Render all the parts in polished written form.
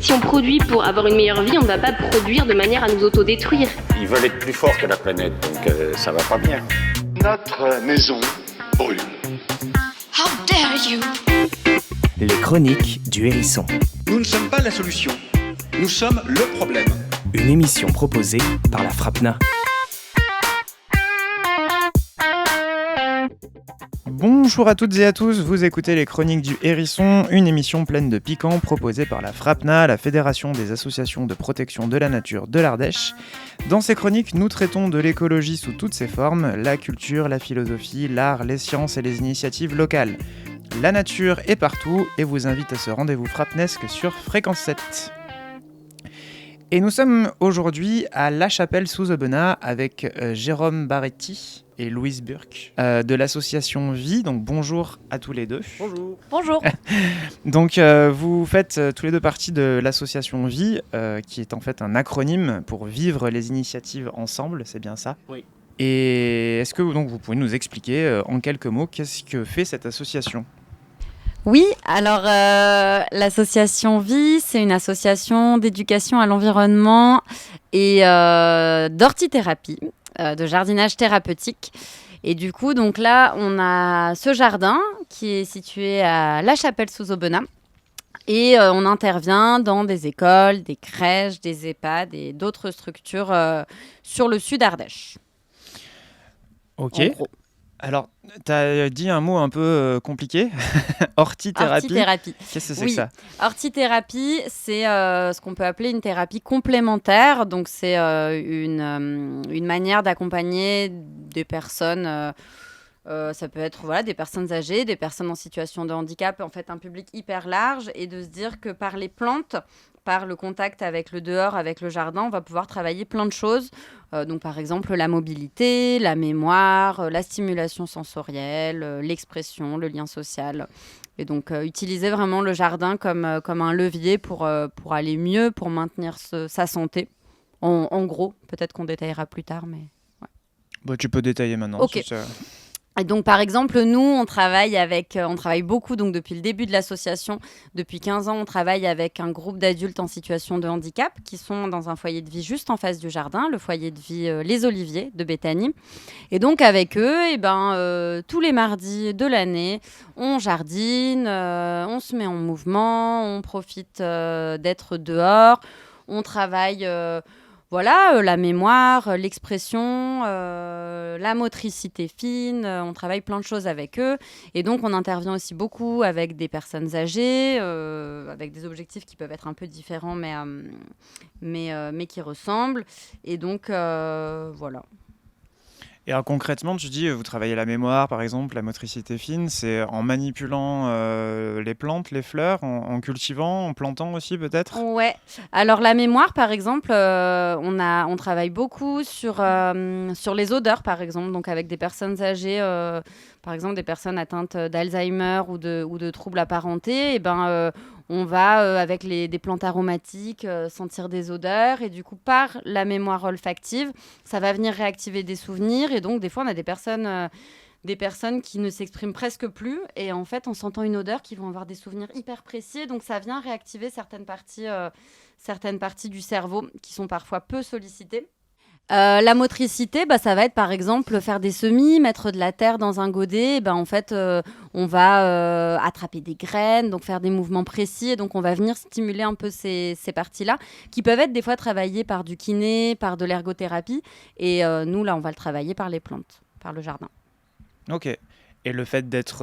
Si on produit pour avoir une meilleure vie, on ne va pas produire de manière à nous autodétruire. Ils veulent être plus forts que la planète, donc ça va pas bien. Notre maison brûle. How dare you! Les chroniques du Hérisson. Nous ne sommes pas la solution, nous sommes le problème. Une émission proposée par la FRAPNA. Bonjour à toutes et à tous, vous écoutez les Chroniques du Hérisson, une émission pleine de piquants proposée par la FRAPNA, la Fédération des associations de protection de la nature de l'Ardèche. Dans ces chroniques, nous traitons de l'écologie sous toutes ses formes, la culture, la philosophie, l'art, les sciences et les initiatives locales. La nature est partout et vous invite à ce rendez-vous frapnesque sur Fréquence 7. Et nous sommes aujourd'hui à La Chapelle-sous-Aubenas avec Jérôme Barretti et Louise Burke de l'association Vie. Donc bonjour à tous les deux. Bonjour. Bonjour. Donc vous faites tous les deux partie de l'association Vie, qui est en fait un acronyme pour vivre les initiatives ensemble, c'est bien ça ? Oui. Et est-ce que donc, vous pouvez nous expliquer en quelques mots qu'est-ce que fait cette association ? Oui, alors l'association Vie, c'est une association d'éducation à l'environnement et d'hortithérapie, de jardinage thérapeutique. Et du coup, donc là, on a ce jardin qui est situé à La Chapelle-sous-Aubenas. Et on intervient dans des écoles, des crèches, des EHPAD et d'autres structures sur le sud Ardèche. Ok. En gros. Alors, tu as dit un mot un peu compliqué, hortithérapie. Hortithérapie. Qu'est-ce que c'est Oui. que ça ? Hortithérapie, c'est ce qu'on peut appeler une thérapie complémentaire. Donc, c'est une manière d'accompagner des personnes. Ça peut être des personnes âgées, des personnes en situation de handicap, en fait un public hyper large, et de se dire que par les plantes, par le contact avec le dehors, avec le jardin, on va pouvoir travailler plein de choses. Donc par exemple la mobilité, la mémoire, la stimulation sensorielle, l'expression, le lien social. Et donc utiliser vraiment le jardin comme un levier pour aller mieux, pour maintenir sa santé. En gros, peut-être qu'on détaillera plus tard, mais... Ouais. Bon, tu peux détailler maintenant. Ok. Si ça... Et donc, par exemple, nous, on travaille beaucoup, donc depuis le début de l'association, depuis 15 ans, on travaille avec un groupe d'adultes en situation de handicap qui sont dans un foyer de vie juste en face du jardin, le foyer de vie Les Oliviers de Béthanie. Et donc, avec eux, tous les mardis de l'année, on jardine, on se met en mouvement, on profite d'être dehors, on travaille... la mémoire, l'expression, la motricité fine, on travaille plein de choses avec eux. Et donc, on intervient aussi beaucoup avec des personnes âgées, avec des objectifs qui peuvent être un peu différents, mais qui ressemblent. Et donc, voilà. Et alors concrètement, tu dis, vous travaillez la mémoire, par exemple, la motricité fine, c'est en manipulant les plantes, les fleurs, en cultivant, en plantant aussi peut-être ? Ouais. Alors la mémoire, par exemple, on travaille beaucoup sur les odeurs, par exemple, donc avec des personnes âgées, par exemple des personnes atteintes d'Alzheimer ou de troubles apparentés, on va, avec des plantes aromatiques, sentir des odeurs. Et du coup, par la mémoire olfactive, ça va venir réactiver des souvenirs. Et donc, des fois, on a des personnes qui ne s'expriment presque plus. Et en fait, en sentant une odeur, qui vont avoir des souvenirs hyper précis. Et donc, ça vient réactiver certaines parties du cerveau qui sont parfois peu sollicitées. La motricité, ça va être par exemple faire des semis, mettre de la terre dans un godet. On va attraper des graines, donc faire des mouvements précis. Et donc, on va venir stimuler un peu ces parties-là, qui peuvent être des fois travaillées par du kiné, par de l'ergothérapie. Et nous, là, on va le travailler par les plantes, par le jardin. Ok. Et le fait d'être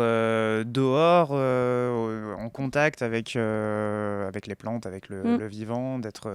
dehors, en contact avec les plantes, avec le vivant, d'être...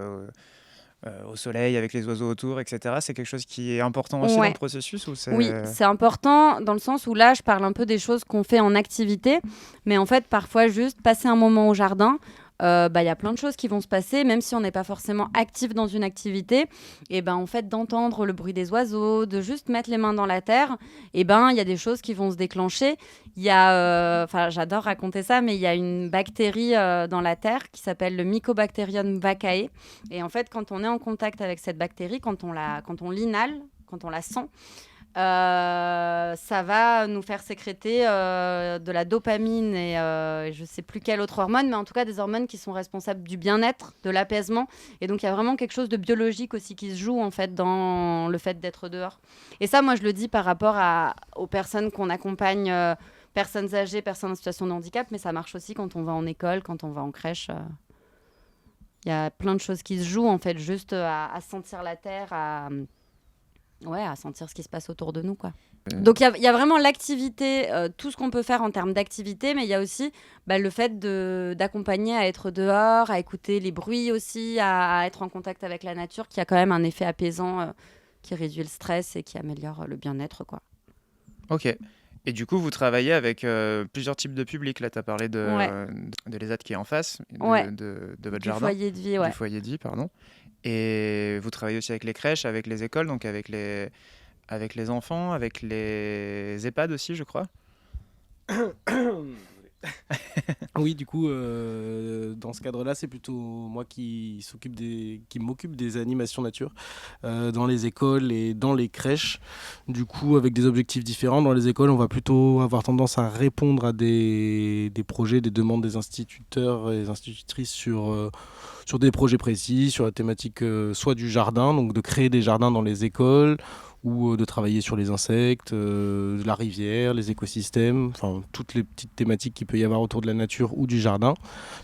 au soleil, avec les oiseaux autour, etc. C'est quelque chose qui est important aussi dans le processus ou c'est... Oui, c'est important dans le sens où là, je parle un peu des choses qu'on fait en activité, mais en fait, parfois, juste passer un moment au jardin, y a plein de choses qui vont se passer, même si on n'est pas forcément actif dans une activité. Et en fait, d'entendre le bruit des oiseaux, de juste mettre les mains dans la terre, il y a des choses qui vont se déclencher. Il y a, j'adore raconter ça, mais il y a une bactérie dans la terre qui s'appelle le Mycobacterium vaccae. Et en fait, quand on est en contact avec cette bactérie, quand on l'inhale, quand on la sent, ça va nous faire sécréter de la dopamine et je ne sais plus quelle autre hormone, mais en tout cas des hormones qui sont responsables du bien-être, de l'apaisement. Et donc il y a vraiment quelque chose de biologique aussi qui se joue en fait dans le fait d'être dehors. Et ça, moi je le dis par rapport aux personnes qu'on accompagne, personnes âgées, personnes en situation de handicap, mais ça marche aussi quand on va en école, quand on va en crèche. Il y a plein de choses qui se jouent en fait, juste à sentir la terre, à sentir ce qui se passe autour de nous, quoi. Donc il y a vraiment l'activité, tout ce qu'on peut faire en termes d'activité, mais il y a aussi le fait d'accompagner à être dehors, à écouter les bruits aussi, à être en contact avec la nature, qui a quand même un effet apaisant, qui réduit le stress et qui améliore le bien-être, quoi. Ok. Et du coup, vous travaillez avec plusieurs types de publics. Là, tu as parlé de l'ESAT qui est en face, de votre du jardin. Foyer de vie, Du foyer de vie, pardon. Et vous travaillez aussi avec les crèches, avec les écoles, donc avec les enfants, avec les EHPAD aussi, je crois. Oui, du coup, dans ce cadre-là, c'est plutôt moi qui m'occupe des animations nature dans les écoles et dans les crèches. Du coup, avec des objectifs différents. Dans les écoles, on va plutôt avoir tendance à répondre à des projets, des demandes des instituteurs et des institutrices sur des projets précis, sur la thématique soit du jardin, donc de créer des jardins dans les écoles, ou de travailler sur les insectes, la rivière, les écosystèmes, enfin toutes les petites thématiques qu'il peut y avoir autour de la nature ou du jardin.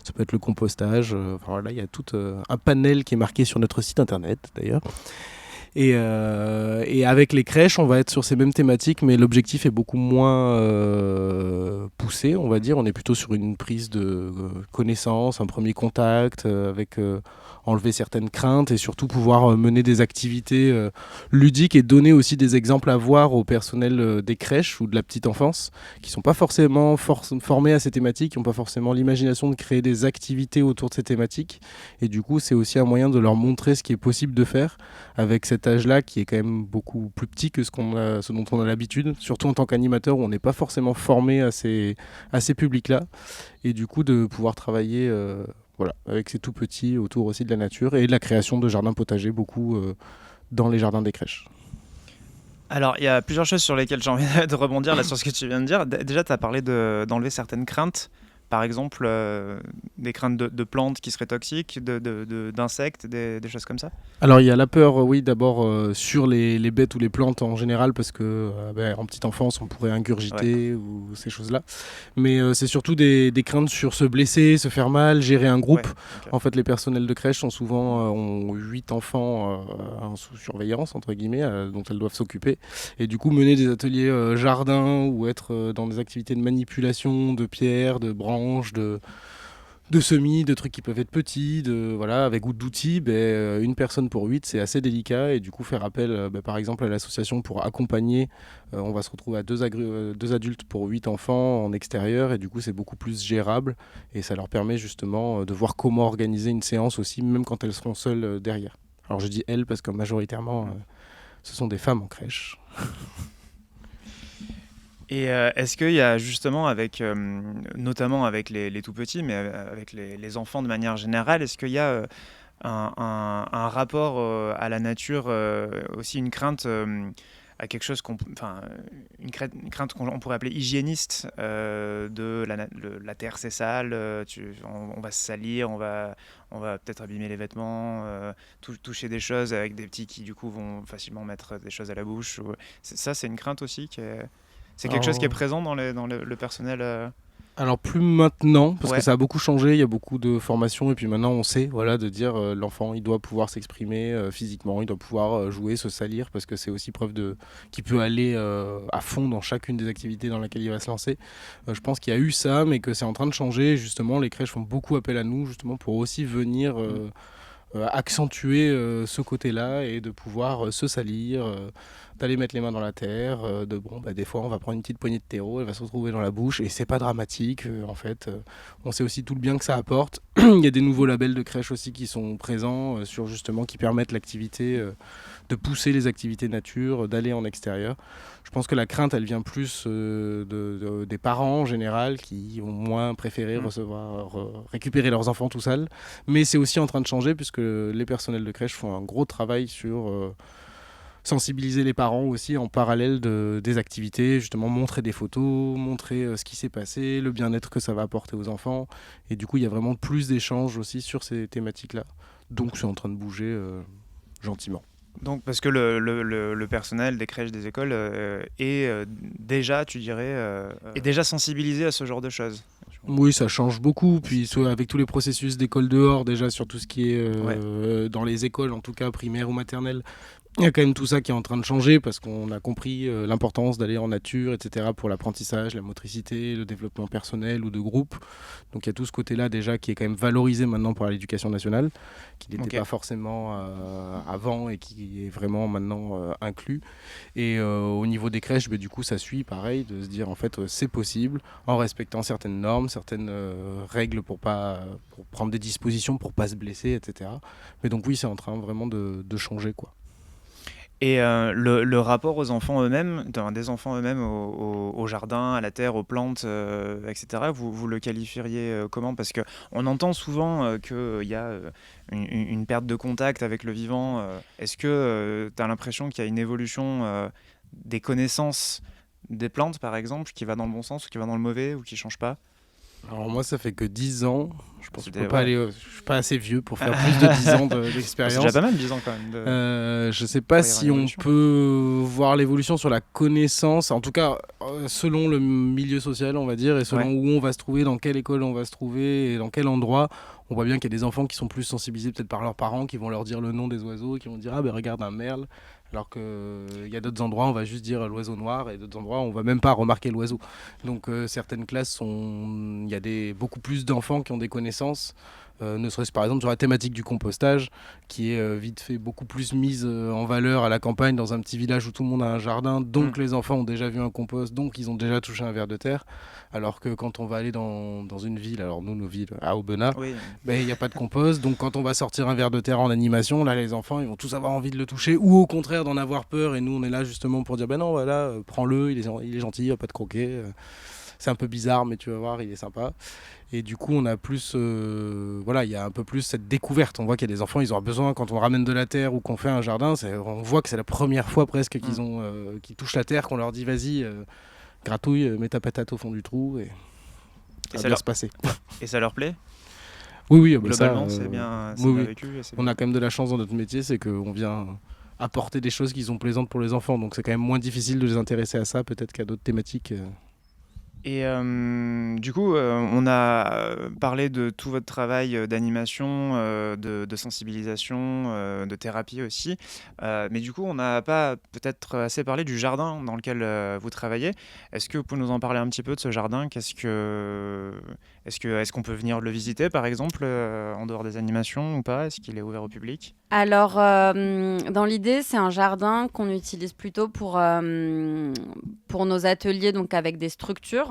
Ça peut être le compostage, voilà, il y a tout un panel qui est marqué sur notre site internet d'ailleurs. Et avec les crèches, on va être sur ces mêmes thématiques, mais l'objectif est beaucoup moins poussé, on va dire. On est plutôt sur une prise de connaissance, un premier contact, avec enlever certaines craintes et surtout pouvoir mener des activités ludiques et donner aussi des exemples à voir au personnel des crèches ou de la petite enfance qui ne sont pas forcément formés à ces thématiques, qui n'ont pas forcément l'imagination de créer des activités autour de ces thématiques. Et du coup, c'est aussi un moyen de leur montrer ce qui est possible de faire avec cet âge-là qui est quand même beaucoup plus petit que ce dont on a l'habitude, surtout en tant qu'animateur où on n'est pas forcément formé à ces publics-là. Et du coup, de pouvoir travailler avec ces tout petits autour aussi de la nature et de la création de jardins potagers, beaucoup dans les jardins des crèches. Alors, il y a plusieurs choses sur lesquelles j'ai envie de rebondir là, sur ce que tu viens de dire. Déjà, tu as parlé d'enlever certaines craintes. Par exemple, des craintes de plantes qui seraient toxiques, d'insectes, des choses comme ça. Alors il y a la peur, oui, d'abord sur les bêtes ou les plantes en général, parce que en petite enfance on pourrait ingurgiter ou ces choses-là. Mais c'est surtout des craintes sur se blesser, se faire mal, gérer un groupe. Okay. En fait, les personnels de crèche ont 8 enfants sous surveillance, entre guillemets, dont elles doivent s'occuper. Et du coup, mener des ateliers jardin ou être dans des activités de manipulation de pierres, de branches, de semis, de trucs qui peuvent être petits, avec d'outils, une personne pour 8, c'est assez délicat. Et du coup, faire appel par exemple à l'association pour accompagner, on va se retrouver à 2 adultes pour 8 enfants en extérieur. Et du coup, c'est beaucoup plus gérable. Et ça leur permet justement de voir comment organiser une séance aussi, même quand elles seront seules derrière. Alors je dis elles parce que majoritairement, ce sont des femmes en crèche. Et est-ce qu'il y a justement, notamment avec les tout-petits, mais avec les enfants de manière générale, est-ce qu'il y a un rapport à la nature, aussi une crainte à quelque chose une crainte qu'on pourrait appeler hygiéniste, de la terre c'est sale, on va se salir, on va peut-être abîmer les vêtements, toucher des choses avec des petits qui du coup vont facilement mettre des choses à la bouche. Ça, c'est une crainte aussi c'est quelque chose qui est présent dans le personnel Alors plus maintenant, parce que ça a beaucoup changé, il y a beaucoup de formations et puis maintenant on sait de dire l'enfant il doit pouvoir s'exprimer physiquement, il doit pouvoir jouer, se salir, parce que c'est aussi preuve qu'il peut aller à fond dans chacune des activités dans laquelle il va se lancer. Je pense qu'il y a eu ça, mais que c'est en train de changer. Justement, les crèches font beaucoup appel à nous justement pour aussi venir accentuer ce côté-là et de pouvoir se salir, d'aller mettre les mains dans la terre, des fois on va prendre une petite poignée de terreau, elle va se retrouver dans la bouche et c'est pas dramatique en fait. On sait aussi tout le bien que ça apporte. Il y a des nouveaux labels de crèche aussi qui sont présents sur justement qui permettent l'activité, de pousser les activités nature, d'aller en extérieur. Je pense que la crainte elle vient plus des parents en général qui ont moins préféré récupérer leurs enfants tout seuls, mais c'est aussi en train de changer puisque les personnels de crèche font un gros travail sur sensibiliser les parents aussi en parallèle des activités, justement montrer des photos, montrer ce qui s'est passé, le bien-être que ça va apporter aux enfants. Et du coup, il y a vraiment plus d'échanges aussi sur ces thématiques-là. Donc, c'est en train de bouger gentiment. Donc, parce que le personnel des crèches, des écoles est déjà, tu dirais, est déjà sensibilisé à ce genre de choses. Oui, ça change beaucoup. Puis avec tous les processus d'école dehors, déjà sur tout ce qui est dans les écoles, en tout cas primaires ou maternelles, il y a quand même tout ça qui est en train de changer parce qu'on a compris l'importance d'aller en nature, etc. pour l'apprentissage, la motricité, le développement personnel ou de groupe. Donc il y a tout ce côté-là déjà qui est quand même valorisé maintenant pour l'éducation nationale, qui n'était pas forcément avant et qui est vraiment maintenant inclus. Et au niveau des crèches, du coup ça suit pareil, de se dire en fait c'est possible en respectant certaines normes, certaines règles pour prendre des dispositions pour pas se blesser, etc. Mais donc oui, c'est en train vraiment de changer, quoi. Et le rapport aux enfants eux-mêmes, des enfants eux-mêmes au jardin, à la terre, aux plantes, etc., vous le qualifieriez comment ? Parce qu'on entend souvent qu'il y a une perte de contact avec le vivant. Est-ce que tu as l'impression qu'il y a une évolution des connaissances des plantes, par exemple, qui va dans le bon sens ou qui va dans le mauvais ou qui ne change pas ? Alors moi, ça fait que 10 ans. Je pense que je suis pas assez vieux pour faire plus de 10 ans d'expérience. C'est déjà pas mal, 10 ans quand même. Je sais pas si on peut voir l'évolution sur la connaissance. En tout cas, selon le milieu social, on va dire, et selon où on va se trouver, dans quelle école on va se trouver et dans quel endroit. On voit bien qu'il y a des enfants qui sont plus sensibilisés peut-être par leurs parents, qui vont leur dire le nom des oiseaux, qui vont dire regarde un merle. Alors qu'il y a d'autres endroits, on va juste dire l'oiseau noir, et d'autres endroits, on va même pas remarquer l'oiseau. Donc certaines classes, il y a beaucoup plus d'enfants qui ont des connaissances, ne serait-ce par exemple sur la thématique du compostage, qui est vite fait beaucoup plus mise en valeur à la campagne, dans un petit village où tout le monde a un jardin, donc les enfants ont déjà vu un compost, donc ils ont déjà touché un ver de terre. Alors que quand on va aller dans une ville, alors nous, nos villes, à Aubenas, il n'y a pas de compost. Donc quand on va sortir un ver de terre en animation, là les enfants ils vont tous avoir envie de le toucher, ou au contraire d'en avoir peur. Et nous on est là justement pour dire non, voilà, prends-le, il est gentil, il va pas te croquer. C'est un peu bizarre, mais tu vas voir, il est sympa. Et du coup on a plus, il y a un peu plus cette découverte. On voit qu'il y a des enfants, ils ont besoin, quand on ramène de la terre ou qu'on fait un jardin, on voit que c'est la première fois presque qu'ils touchent la terre, qu'on leur dit vas-y, gratouille, mets ta patate au fond du trou et ça va bien se passer. Et ça leur plaît ? Oui, globalement, c'est bien vécu. On a quand même de la chance dans notre métier, c'est qu'on vient apporter des choses qui sont plaisantes pour les enfants, donc c'est quand même moins difficile de les intéresser à ça peut-être qu'à d'autres thématiques. Et du coup, on a parlé de tout votre travail d'animation, de sensibilisation, de thérapie aussi. Mais du coup, on n'a pas peut-être assez parlé du jardin dans lequel vous travaillez. Est-ce que vous pouvez nous en parler un petit peu de ce jardin ? Est-ce qu'on peut venir le visiter, par exemple, en dehors des animations ou pas ? Est-ce qu'il est ouvert au public ? Alors, dans l'idée, c'est un jardin qu'on utilise plutôt pour nos ateliers, donc avec des structures.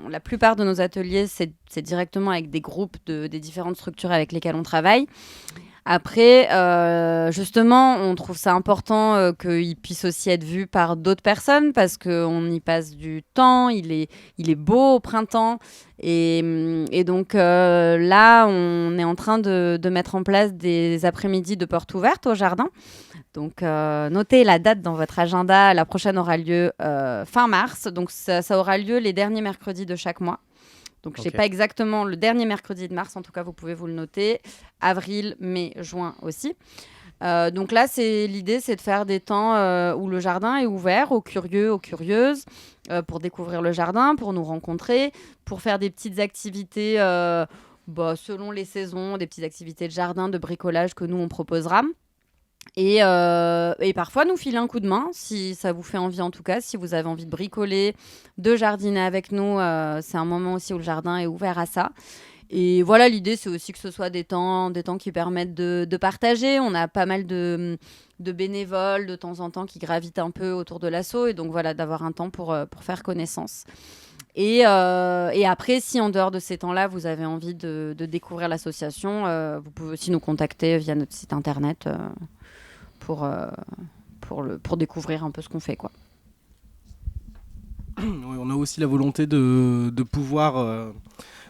La plupart de nos ateliers, c'est directement avec des groupes des différentes structures avec lesquelles on travaille. Après, justement, on trouve ça important qu'il puisse aussi être vu par d'autres personnes parce qu'on y passe du temps, il est beau au printemps. Et donc là, on est en train de mettre en place des après-midi de portes ouvertes au jardin. Donc, notez la date dans votre agenda. La prochaine aura lieu fin mars. Donc, ça aura lieu les derniers mercredis de chaque mois. Donc, je ne sais pas exactement le dernier mercredi de mars. En tout cas, vous pouvez vous le noter. Avril, mai, juin aussi. Donc là, l'idée, c'est de faire des temps où le jardin est ouvert aux curieux, aux curieuses, pour découvrir le jardin, pour nous rencontrer, pour faire des petites activités selon les saisons, des petites activités de jardin, de bricolage que nous, on proposera. Et parfois nous filer un coup de main si ça vous fait envie, en tout cas si vous avez envie de bricoler, de jardiner avec nous, c'est un moment aussi où le jardin est ouvert à ça. Et voilà, l'idée c'est aussi que ce soit des temps qui permettent de partager. On a pas mal de bénévoles de temps en temps qui gravitent un peu autour de l'asso, et donc voilà, d'avoir un temps pour faire connaissance. Et après, si en dehors de ces temps-là, vous avez envie de découvrir l'association, vous pouvez aussi nous contacter via notre site internet pour découvrir un peu ce qu'on fait, quoi. Oui, on a aussi la volonté de pouvoir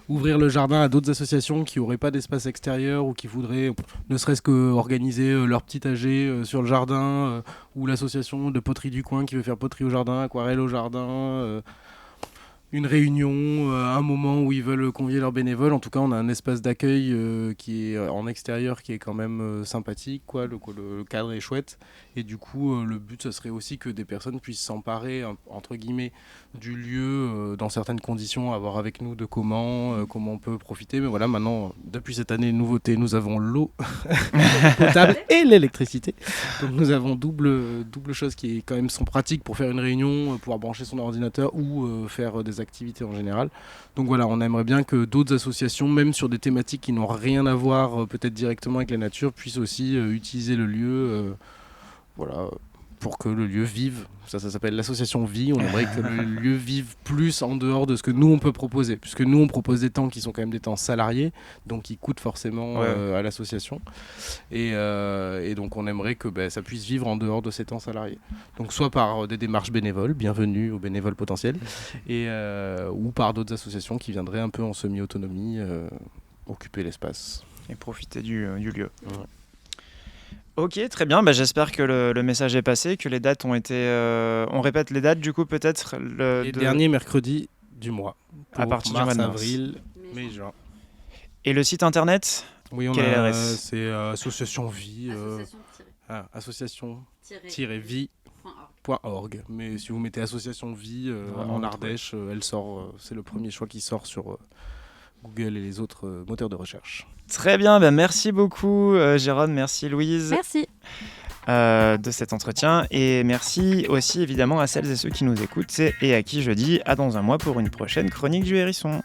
ouvrir le jardin à d'autres associations qui n'auraient pas d'espace extérieur ou qui voudraient ne serait-ce qu'organiser leur petit AG sur le jardin, ou l'association de poterie du coin qui veut faire poterie au jardin, aquarelle au jardin, une réunion, un moment où ils veulent convier leurs bénévoles. En tout cas, on a un espace d'accueil qui est en extérieur qui est quand même sympathique, quoi. Le cadre est chouette. Et du coup, le but, ce serait aussi que des personnes puissent s'emparer, entre guillemets, du lieu dans certaines conditions, à voir avec nous de comment on peut profiter. Mais voilà, maintenant, depuis cette année, nouveauté, nous avons l'eau potable et l'électricité. Donc nous avons double chose qui est quand même sont pratiques pour faire une réunion, pouvoir brancher son ordinateur ou faire des activités en général. Donc voilà, on aimerait bien que d'autres associations, même sur des thématiques qui n'ont rien à voir peut-être directement avec la nature, puissent aussi utiliser le lieu pour que le lieu vive. Ça s'appelle l'association Vie. On aimerait que le lieu vive plus en dehors de ce que nous on peut proposer, puisque nous on propose des temps qui sont quand même des temps salariés, donc qui coûtent forcément à l'association, et donc on aimerait que ça puisse vivre en dehors de ces temps salariés, donc soit par des démarches bénévoles, bienvenue aux bénévoles potentiels, ou par d'autres associations qui viendraient un peu en semi-autonomie occuper l'espace et profiter du lieu. Ouais. Ok, très bien. J'espère que le message est passé, que les dates ont été... on répète les dates, du coup, peut-être les derniers mercredis du mois. À partir du mois de mars. Avril, mai, juin. Et le site internet ? Oui, quelle est l'adresse ? C'est Association Vie. Association-vie.org. Mais si vous mettez Association Vie en Ardèche, elle sort. C'est le premier choix qui sort sur Google et les autres moteurs de recherche. Très bien, merci beaucoup Jérôme, merci Louise. Merci. De cet entretien, et merci aussi évidemment à celles et ceux qui nous écoutent et à qui je dis à dans un mois pour une prochaine chronique du Hérisson.